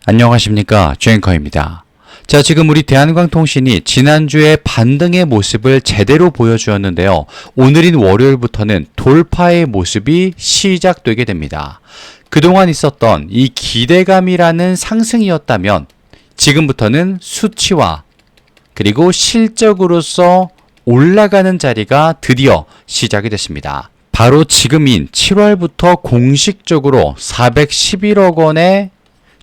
안녕하십니까, 주앵커입니다. 자, 지금 우리 대한광통신이 지난주에 반등의 모습을 제대로 보여주었는데요. 오늘인 월요일부터는 돌파의 모습이 시작되게 됩니다. 그동안 있었던 이 기대감이라는 상승이었다면 지금부터는 수치화 그리고 실적으로서 올라가는 자리가 드디어 시작이 됐습니다. 바로 지금인 7월부터 공식적으로 411억 원의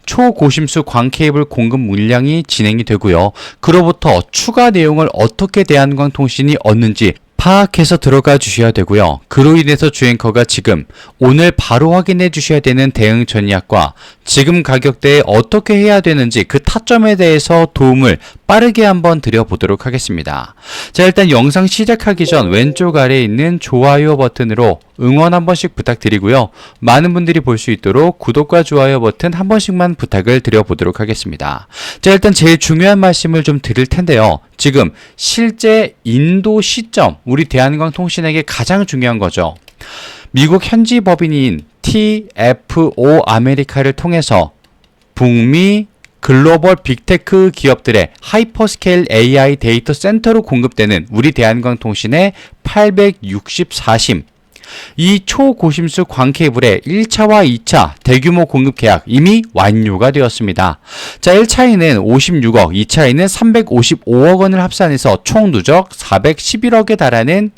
초고심수 광케이블 공급 물량이 진행이 되고요. 그로부터 추가 내용을 어떻게 대한광통신이 얻는지 파악해서 들어가 주셔야 되고요. 그로 인해서 주앵커가 지금 오늘 바로 확인해 주셔야 되는 대응 전략과 지금 가격대에 어떻게 해야 되는지 그 타점에 대해서 도움을 빠르게 한번 드려보도록 하겠습니다. 자, 일단 영상 시작하기 전 왼쪽 아래에 있는 좋아요 버튼으로 응원 한 번씩 부탁드리고요. 많은 분들이 볼 수 있도록 구독과 좋아요 버튼 한 번씩만 부탁을 드려보도록 하겠습니다. 자, 일단 제일 중요한 말씀을 좀 드릴 텐데요. 지금 실제 인도 시점, 우리 대한광통신에게 가장 중요한 거죠. 미국 현지 법인인 TFO 아메리카를 통해서 북미 글로벌 빅테크 기업들의 하이퍼스케일 AI 데이터 센터로 공급되는 우리 대한광통신의 864심 이 초고심수 광케이블의 1차와 2차 대규모 공급 계약 이미 완료가 되었습니다. 자, 1차에는 56억, 2차에는 355억 원을 합산해서 총 누적 411억에 달하는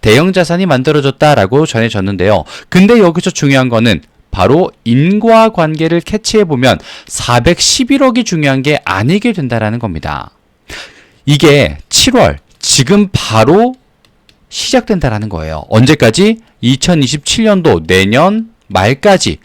대형 자산이 만들어졌다라고 전해졌는데요. 근데 여기서 중요한 거는 바로 인과관계를 캐치해보면 411억이 중요한 게 아니게 된다라는 겁니다. 이게 7월, 지금 바로 시작된다라는 거예요. 언제까지? 2027년도 내년 말까지,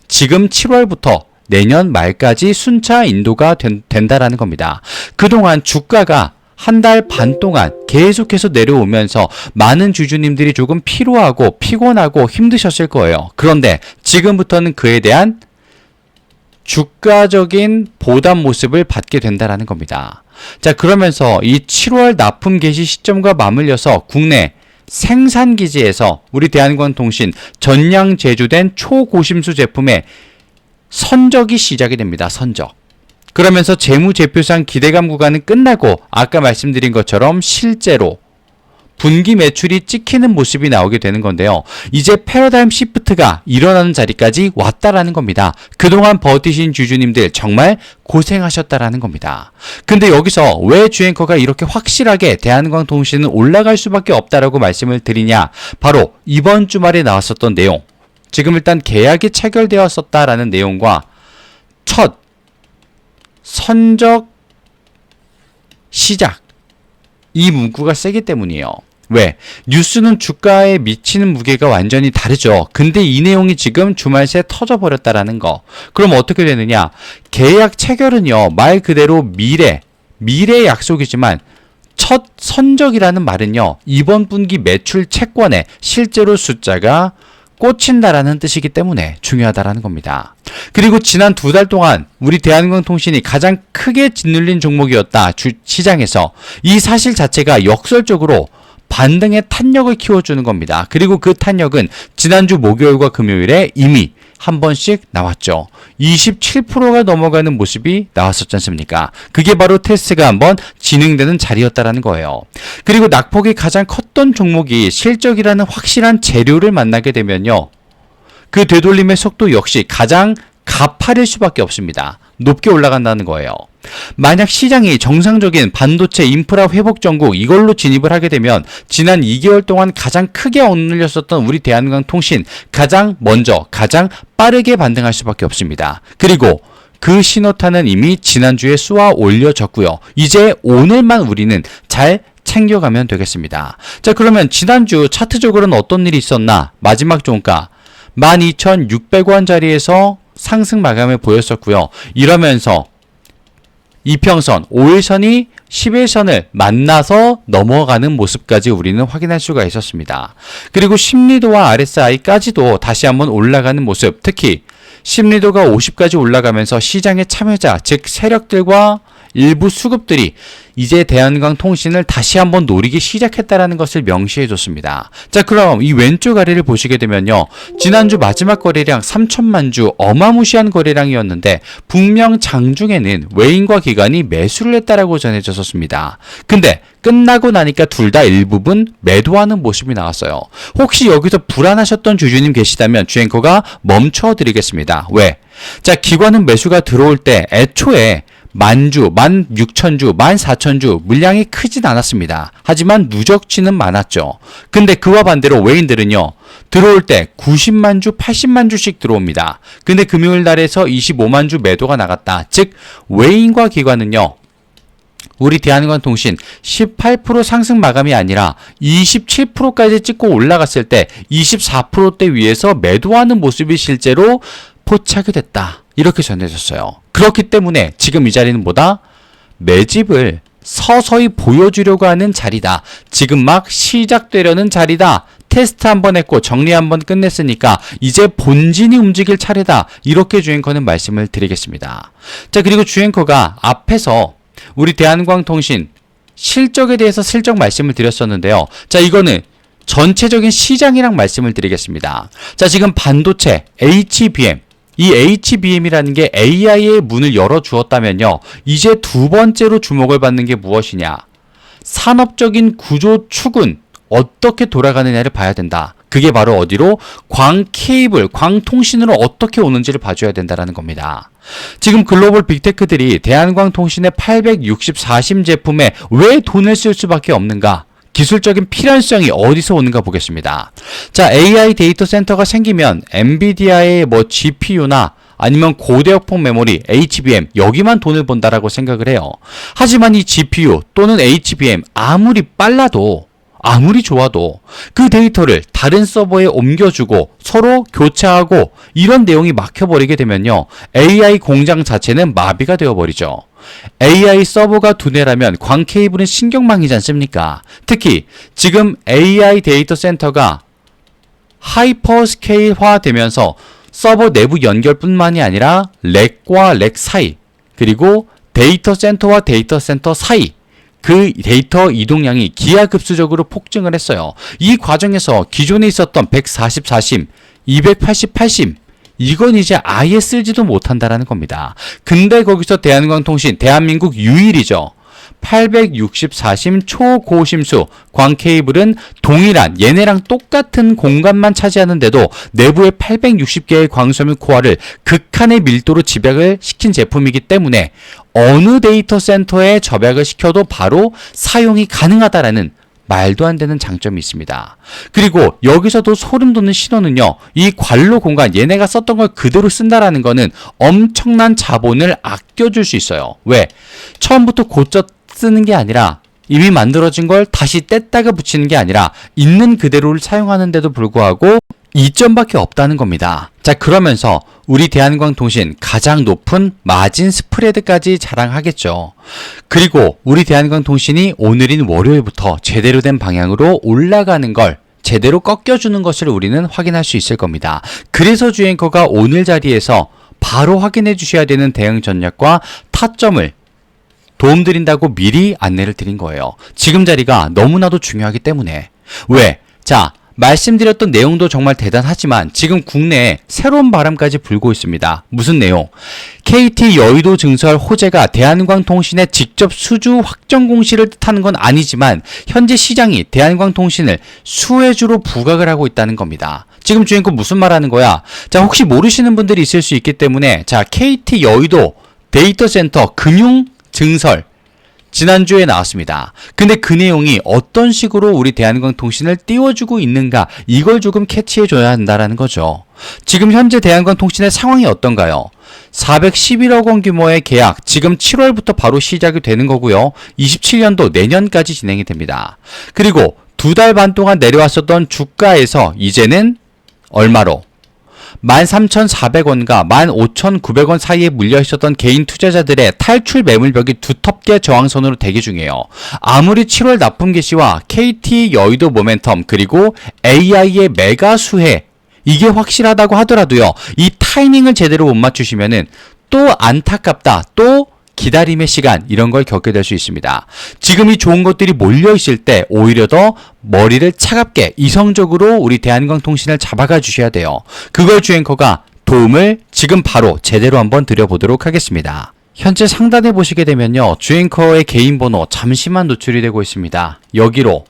지금 7월부터 내년 말까지 순차 인도가 된다라는 겁니다. 그동안 주가가 한 달 반 동안 계속해서 내려오면서 많은 주주님들이 조금 피로하고 피곤하고 힘드셨을 거예요. 그런데 지금부터는 그에 대한 주가적인 보답 모습을 받게 된다라는 겁니다. 자, 그러면서 이 7월 납품 개시 시점과 맞물려서 국내 생산기지에서 우리 대한광통신 전량 제조된 초고심수 제품의 선적이 시작이 됩니다. 선적. 그러면서 재무제표상 기대감 구간은 끝나고 아까 말씀드린 것처럼 실제로 분기 매출이 찍히는 모습이 나오게 되는 건데요. 이제 패러다임 시프트가 일어나는 자리까지 왔다라는 겁니다. 그동안 버티신 주주님들 정말 고생하셨다라는 겁니다. 근데 여기서 왜 주앵커가 이렇게 확실하게 대한광통신은 올라갈 수밖에 없다라고 말씀을 드리냐? 바로 이번 주말에 나왔었던 내용. 지금 일단 계약이 체결되었었다라는 내용과 첫 선적 시작 이 문구가 세기 때문이에요. 왜? 뉴스는 주가에 미치는 무게가 완전히 다르죠. 근데 이 내용이 지금 주말 새 터져버렸다라는 거. 그럼 어떻게 되느냐? 계약 체결은요, 말 그대로 미래 약속이지만 첫 선적이라는 말은요, 이번 분기 매출 채권에 실제로 숫자가 꽂힌다라는 뜻이기 때문에 중요하다라는 겁니다. 그리고 지난 2달 동안 우리 대한광통신이 가장 크게 짓눌린 종목이었다. 시장에서 이 사실 자체가 역설적으로 반등의 탄력을 키워주는 겁니다. 그리고 그 탄력은 지난주 목요일과 금요일에 이미 한 번씩 나왔죠. 27%가 넘어가는 모습이 나왔었지 않습니까? 그게 바로 테스트가 한번 진행되는 자리였다라는 거예요. 그리고 낙폭이 가장 컸던 종목이 실적이라는 확실한 재료를 만나게 되면요, 그 되돌림의 속도 역시 가장 가파를 수밖에 없습니다. 높게 올라간다는 거예요. 만약 시장이 정상적인 반도체 인프라 회복 전국 이걸로 진입을 하게 되면 지난 2개월 동안 가장 크게 억눌렸었던 우리 대한광통신 가장 먼저 가장 빠르게 반등할 수밖에 없습니다. 그리고 그 신호탄은 이미 지난주에 쏘아 올려졌고요. 이제 오늘만 우리는 잘 챙겨가면 되겠습니다. 자, 그러면 지난주 차트적으로는 어떤 일이 있었나? 마지막 종가 12,600원 자리에서 상승 마감을 보였었고요. 이러면서 이평선 5일선이 10일선을 만나서 넘어가는 모습까지 우리는 확인할 수가 있었습니다. 그리고 심리도와 RSI까지도 다시 한번 올라가는 모습, 특히 심리도가 50까지 올라가면서 시장의 참여자, 즉 세력들과 일부 수급들이 이제 대한광통신을 다시 한번 노리기 시작했다라는 것을 명시해줬습니다. 자, 그럼 이 왼쪽 아래를 보시게 되면요, 지난주 마지막 거래량 3천만 주 어마무시한 거래량이었는데 분명 장중에는 외인과 기관이 매수를 했다라고 전해졌었습니다. 근데 끝나고 나니까 둘 다 일부분 매도하는 모습이 나왔어요. 혹시 여기서 불안하셨던 주주님 계시다면 주앵커가 멈춰드리겠습니다. 왜? 자, 기관은 매수가 들어올 때 애초에 만주, 16,000주, 14,000주 물량이 크진 않았습니다. 하지만 누적치는 많았죠. 근데 그와 반대로 외인들은요, 들어올 때 90만 주, 80만 주씩 들어옵니다. 근데 금요일 날에서 25만 주 매도가 나갔다. 즉 외인과 기관은요, 우리 대한광통신 18% 상승 마감이 아니라 27%까지 찍고 올라갔을 때 24%대 위에서 매도하는 모습이 실제로 포착이 됐다. 이렇게 전해졌어요. 그렇기 때문에 지금 이 자리는 뭐다? 매집을 서서히 보여주려고 하는 자리다. 지금 막 시작되려는 자리다. 테스트 한번 했고 정리 한번 끝냈으니까 이제 본진이 움직일 차례다. 이렇게 주앵커는 말씀을 드리겠습니다. 자, 그리고 주앵커가 앞에서 우리 대한광통신 실적에 대해서 슬쩍 말씀을 드렸었는데요. 자, 이거는 전체적인 시장이랑 말씀을 드리겠습니다. 자, 지금 반도체, HBM, 이 HBM이라는 게 AI의 문을 열어주었다면요, 이제 두 번째로 주목을 받는 게 무엇이냐? 산업적인 구조 축은 어떻게 돌아가느냐를 봐야 된다. 그게 바로 어디로? 광 케이블, 광통신으로 어떻게 오는지를 봐줘야 된다는 겁니다. 지금 글로벌 빅테크들이 대한광통신의 860-40 제품에 왜 돈을 쓸 수밖에 없는가? 기술적인 필연성이 어디서 오는가 보겠습니다. 자, AI 데이터 센터가 생기면 엔비디아의 GPU나 아니면 고대역폭 메모리, HBM, 여기만 돈을 번다라고 생각을 해요. 하지만 이 GPU 또는 HBM 아무리 빨라도, 아무리 좋아도 그 데이터를 다른 서버에 옮겨주고 서로 교체하고 이런 내용이 막혀버리게 되면요, AI 공장 자체는 마비가 되어버리죠. AI 서버가 두뇌라면 광 케이블은 신경망이지 않습니까? 특히 지금 AI 데이터 센터가 하이퍼스케일화 되면서 서버 내부 연결뿐만이 아니라 렉과 렉 사이, 그리고 데이터 센터와 데이터 센터 사이, 그 데이터 이동량이 기하급수적으로 폭증을 했어요. 이 과정에서 기존에 있었던 140-40, 280-80, 이건 이제 아예 쓰지도 못한다라는 겁니다. 근데 거기서 대한광통신, 대한민국 유일이죠. 860-40 초고심수 광 케이블은 동일한, 얘네랑 똑같은 공간만 차지하는데도 내부에 860개의 광섬유 코어를 극한의 밀도로 집약을 시킨 제품이기 때문에 어느 데이터 센터에 접약을 시켜도 바로 사용이 가능하다라는 말도 안 되는 장점이 있습니다. 그리고 여기서도 소름 돋는 신호는요, 이 관로 공간, 얘네가 썼던 걸 그대로 쓴다라는 거는 엄청난 자본을 아껴줄 수 있어요. 왜? 처음부터 고쳐 쓰는 게 아니라 이미 만들어진 걸 다시 뗐다가 붙이는 게 아니라 있는 그대로를 사용하는데도 불구하고 이점밖에 없다는 겁니다. 자, 그러면서 우리 대한광통신 가장 높은 마진 스프레드까지 자랑하겠죠. 그리고 우리 대한광통신이 오늘인 월요일부터 제대로 된 방향으로 올라가는 걸 제대로 꺾여주는 것을 우리는 확인할 수 있을 겁니다. 그래서 주앵커가 오늘 자리에서 바로 확인해 주셔야 되는 대응 전략과 타점을 도움드린다고 미리 안내를 드린 거예요. 지금 자리가 너무나도 중요하기 때문에. 왜? 자, 말씀드렸던 내용도 정말 대단하지만 지금 국내에 새로운 바람까지 불고 있습니다. 무슨 내용? KT 여의도 증설 호재가 대한광통신의 직접 수주 확정 공시를 뜻하는 건 아니지만 현재 시장이 대한광통신을 수혜주로 부각을 하고 있다는 겁니다. 지금 주인공 무슨 말 하는 거야? 자, 혹시 모르시는 분들이 있을 수 있기 때문에, 자, KT 여의도 데이터 센터 금융 증설 지난주에 나왔습니다. 근데 그 내용이 어떤 식으로 우리 대한광통신을 띄워주고 있는가, 이걸 조금 캐치해줘야 한다는 거죠. 지금 현재 대한광통신의 상황이 어떤가요? 411억 원 규모의 계약, 지금 7월부터 바로 시작이 되는 거고요. 27년도 내년까지 진행이 됩니다. 그리고 2달 반 동안 내려왔었던 주가에서 이제는 얼마로? 13,400원과 15,900원 사이에 물려있었던 개인 투자자들의 탈출 매물벽이 두텁게 저항선으로 대기 중이에요. 아무리 7월 납품 개시와 KT 여의도 모멘텀 그리고 AI의 메가 수혜, 이게 확실하다고 하더라도요, 이 타이밍을 제대로 못 맞추시면은 또 안타깝다, 또 기다림의 시간 이런 걸 겪게 될 수 있습니다. 지금 이 좋은 것들이 몰려 있을 때 오히려 더 머리를 차갑게 이성적으로 우리 대한광통신을 잡아가 주셔야 돼요. 그걸 주앵커가 도움을 지금 바로 제대로 한번 드려보도록 하겠습니다. 현재 상단에 보시게 되면요, 주앵커의 개인 번호 잠시만 노출이 되고 있습니다. 여기로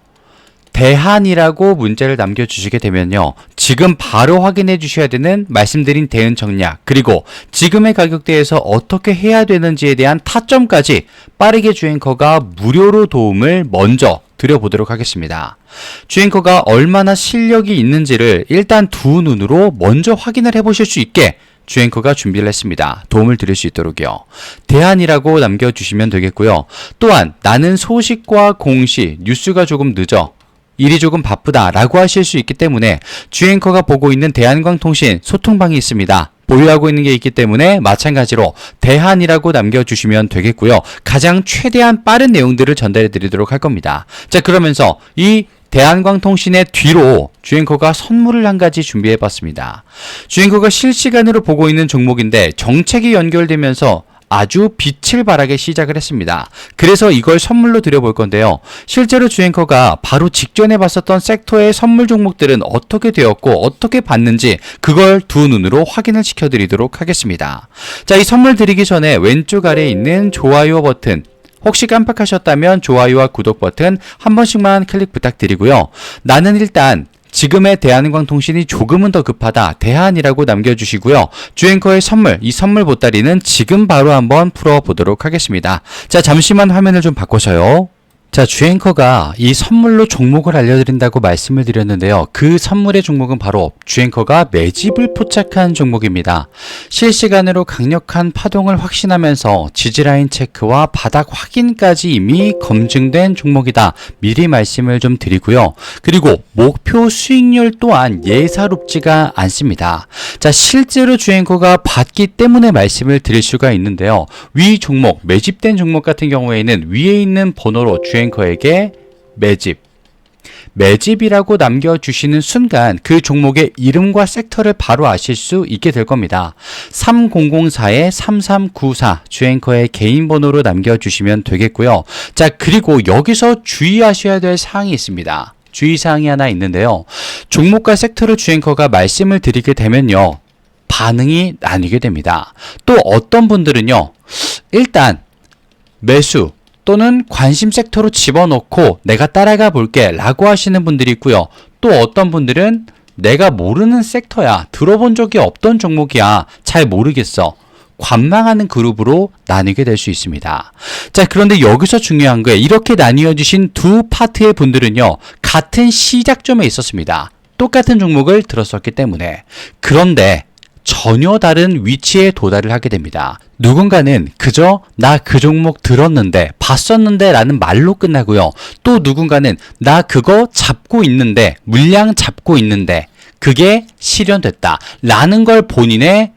대한이라고 문자를 남겨주시게 되면요, 지금 바로 확인해 주셔야 되는 말씀드린 대응 전략, 그리고 지금의 가격대에서 어떻게 해야 되는지에 대한 타점까지 빠르게 주앵커가 무료로 도움을 먼저 드려보도록 하겠습니다. 주앵커가 얼마나 실력이 있는지를 일단 두 눈으로 먼저 확인을 해보실 수 있게 주앵커가 준비를 했습니다. 도움을 드릴 수 있도록요. 대안이라고 남겨주시면 되겠고요. 또한 나는 소식과 공시, 뉴스가 조금 늦어, 일이 조금 바쁘다 라고 하실 수 있기 때문에 주앵커가 보고 있는 대한광통신 소통방이 있습니다. 보유하고 있는 게 있기 때문에 마찬가지로 대한이라고 남겨주시면 되겠고요. 가장 최대한 빠른 내용들을 전달해 드리도록 할 겁니다. 자, 그러면서 이 대한광통신의 뒤로 주앵커가 선물을 한 가지 준비해 봤습니다. 주앵커가 실시간으로 보고 있는 종목인데 정책이 연결되면서 아주 빛을 발하게 시작을 했습니다. 그래서 이걸 선물로 드려볼 건데요. 실제로 주앵커가 바로 직전에 봤었던 섹터의 선물 종목들은 어떻게 되었고 어떻게 봤는지 그걸 두 눈으로 확인을 시켜드리도록 하겠습니다. 자, 이 선물 드리기 전에 왼쪽 아래에 있는 좋아요 버튼, 혹시 깜빡하셨다면 좋아요와 구독 버튼 한 번씩만 클릭 부탁드리고요. 나는 일단 지금의 대한광통신이 조금은 더 급하다, 대한이라고 남겨주시고요. 주앵커의 선물, 이 선물 보따리는 지금 바로 한번 풀어보도록 하겠습니다. 자, 잠시만 화면을 좀 바꿔서요. 자, 주앵커가 이 선물로 종목을 알려드린다고 말씀을 드렸는데요. 그 선물의 종목은 바로 주앵커가 매집을 포착한 종목입니다. 실시간으로 강력한 파동을 확신하면서 지지라인 체크와 바닥 확인까지 이미 검증된 종목이다. 미리 말씀을 좀 드리고요. 그리고 목표 수익률 또한 예사롭지가 않습니다. 자, 실제로 주앵커가 봤기 때문에 말씀을 드릴 수가 있는데요. 위 종목, 매집된 종목 같은 경우에는 위에 있는 번호로 주앵커에게 매집이라고 남겨주시는 순간 그 종목의 이름과 섹터를 바로 아실 수 있게 될 겁니다. 3004-3394 주앵커의 개인 번호로 남겨주시면 되겠고요. 자, 그리고 여기서 주의하셔야 될 사항이 있습니다. 주의사항이 하나 있는데요. 종목과 섹터를 주앵커가 말씀을 드리게 되면요, 반응이 나뉘게 됩니다. 또 어떤 분들은요, 일단 매수 또는 관심 섹터로 집어넣고 내가 따라가 볼게 라고 하시는 분들이 있고요. 또 어떤 분들은 내가 모르는 섹터야, 들어본 적이 없던 종목이야, 잘 모르겠어, 관망하는 그룹으로 나뉘게 될 수 있습니다. 자, 그런데 여기서 중요한 거예요. 이렇게 나뉘어 주신 두 파트의 분들은요, 같은 시작점에 있었습니다. 똑같은 종목을 들었었기 때문에. 그런데 전혀 다른 위치에 도달을 하게 됩니다. 누군가는 그저 나 그 종목 들었는데, 봤었는데 라는 말로 끝나고요. 또 누군가는 나 그거 잡고 있는데, 물량 잡고 있는데 그게 실현됐다 라는 걸 본인의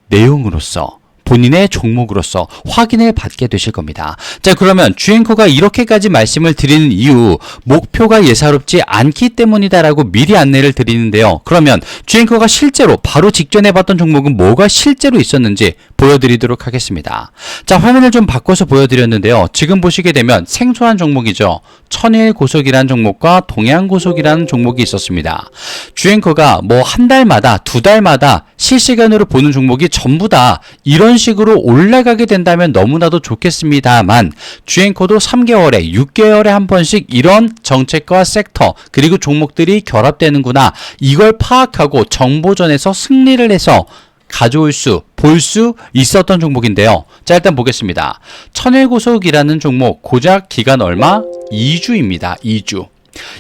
내용으로서, 본인의 종목으로서 확인을 받게 되실 겁니다. 자, 그러면 주앵커가 이렇게까지 말씀을 드리는 이유, 목표가 예사롭지 않기 때문이다라고 미리 안내를 드리는데요. 그러면 주앵커가 실제로 바로 직전에 봤던 종목은 뭐가 실제로 있었는지 보여드리도록 하겠습니다. 자, 화면을 좀 바꿔서 보여드렸는데요. 지금 보시게 되면 생소한 종목이죠. 천일고속이라는 종목과 동양고속이라는 종목이 있었습니다. 주앵커가 뭐 한 달마다, 두 달마다 실시간으로 보는 종목이 전부 다 이런 식으로 올라가게 된다면 너무나도 좋겠습니다만, 주앵커도 3개월에 6개월에 한 번씩 이런 정책과 섹터 그리고 종목들이 결합되는구나, 이걸 파악하고 정보전에서 승리를 해서 가져올 수, 볼 수 있었던 종목인데요. 자, 일단 보겠습니다. 천일고속이라는 종목 고작 기간 얼마? 2주입니다.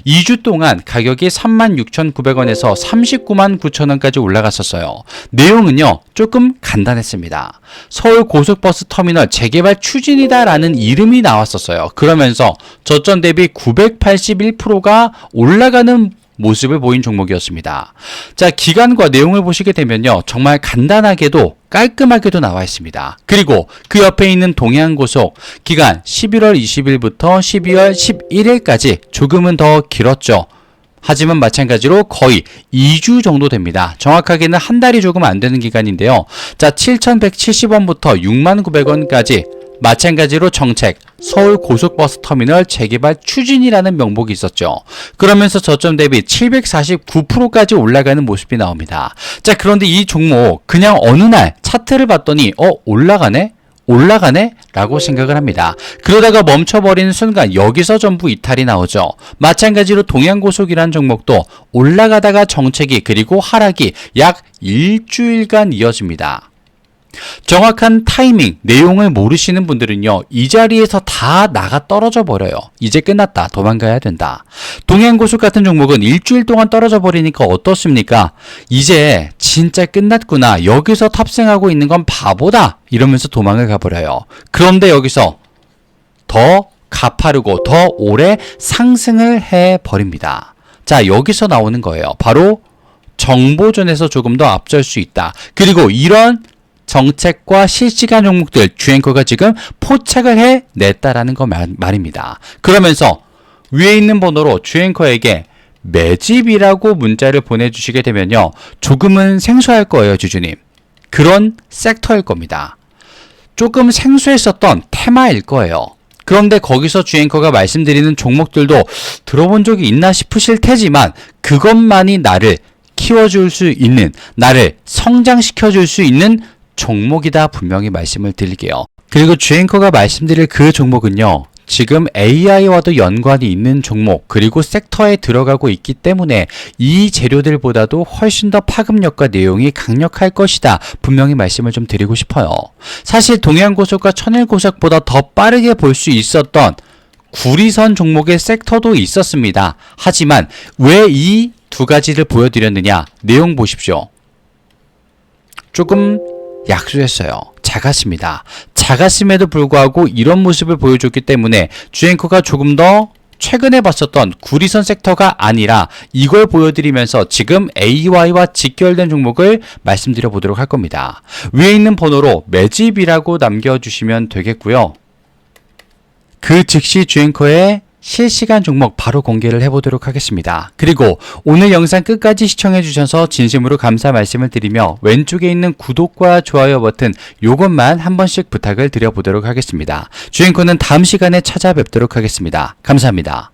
2주 동안 가격이 36,900원에서 399,900원까지 올라갔었어요. 내용은요, 조금 간단했습니다. 서울 고속버스 터미널 재개발 추진이다 라는 이름이 나왔었어요. 그러면서 저점 대비 981%가 올라가는 모습을 보인 종목이었습니다. 자, 기간과 내용을 보시게 되면요, 정말 간단하게도 깔끔하게도 나와 있습니다. 그리고 그 옆에 있는 동양고속 기간 11월 20일부터 12월 11일까지 조금은 더 길었죠. 하지만 마찬가지로 거의 2주 정도 됩니다. 정확하게는 한 달이 조금 안 되는 기간인데요. 자, 7,170원부터 69,000원까지 마찬가지로 정책, 서울 고속버스 터미널 재개발 추진이라는 명목이 있었죠. 그러면서 저점 대비 749%까지 올라가는 모습이 나옵니다. 자, 그런데 이 종목 그냥 어느 날 차트를 봤더니 올라가네? 올라가네? 라고 생각을 합니다. 그러다가 멈춰버리는 순간 여기서 전부 이탈이 나오죠. 마찬가지로 동양고속이라는 종목도 올라가다가 정체기 그리고 하락이 약 일주일간 이어집니다. 정확한 타이밍, 내용을 모르시는 분들은요, 이 자리에서 다 나가 떨어져 버려요. 이제 끝났다. 도망가야 된다. 동양고속 같은 종목은 일주일 동안 떨어져 버리니까 어떻습니까? 이제 진짜 끝났구나. 여기서 탑승하고 있는 건 바보다. 이러면서 도망을 가버려요. 그런데 여기서 더 가파르고 더 오래 상승을 해버립니다. 자, 여기서 나오는 거예요. 바로 정보전에서 조금 더 앞설 수 있다. 그리고 이런 정책과 실시간 종목들 주앵커가 지금 포착을 해냈다라는 거 말입니다. 그러면서 위에 있는 번호로 주앵커에게 매집이라고 문자를 보내주시게 되면요, 조금은 생소할 거예요, 주주님. 그런 섹터일 겁니다. 조금 생소했었던 테마일 거예요. 그런데 거기서 주앵커가 말씀드리는 종목들도 들어본 적이 있나 싶으실 테지만 그것만이 나를 키워줄 수 있는, 나를 성장시켜줄 수 있는 종목이다 분명히 말씀을 드릴게요. 그리고 주앵커가 말씀드릴 그 종목은요, 지금 AI와도 연관이 있는 종목 그리고 섹터에 들어가고 있기 때문에 이 재료들보다도 훨씬 더 파급력과 내용이 강력할 것이다 분명히 말씀을 좀 드리고 싶어요. 사실 동양고속과 천일고속보다 더 빠르게 볼 수 있었던 구리선 종목의 섹터도 있었습니다. 하지만 왜 이 두 가지를 보여드렸느냐? 내용 보십시오. 조금 약소했어요. 작았습니다. 작았음에도 불구하고 이런 모습을 보여줬기 때문에 주앵커가 조금 더 최근에 봤었던 구리선 섹터가 아니라 이걸 보여드리면서 지금 AY와 직결된 종목을 말씀드려 보도록 할 겁니다. 위에 있는 번호로 매집이라고 남겨주시면 되겠고요. 그 즉시 주앵커의 실시간 종목 바로 공개를 해보도록 하겠습니다. 그리고 오늘 영상 끝까지 시청해주셔서 진심으로 감사 말씀을 드리며 왼쪽에 있는 구독과 좋아요 버튼 요것만 한 번씩 부탁을 드려보도록 하겠습니다. 주앵커는 다음 시간에 찾아뵙도록 하겠습니다. 감사합니다.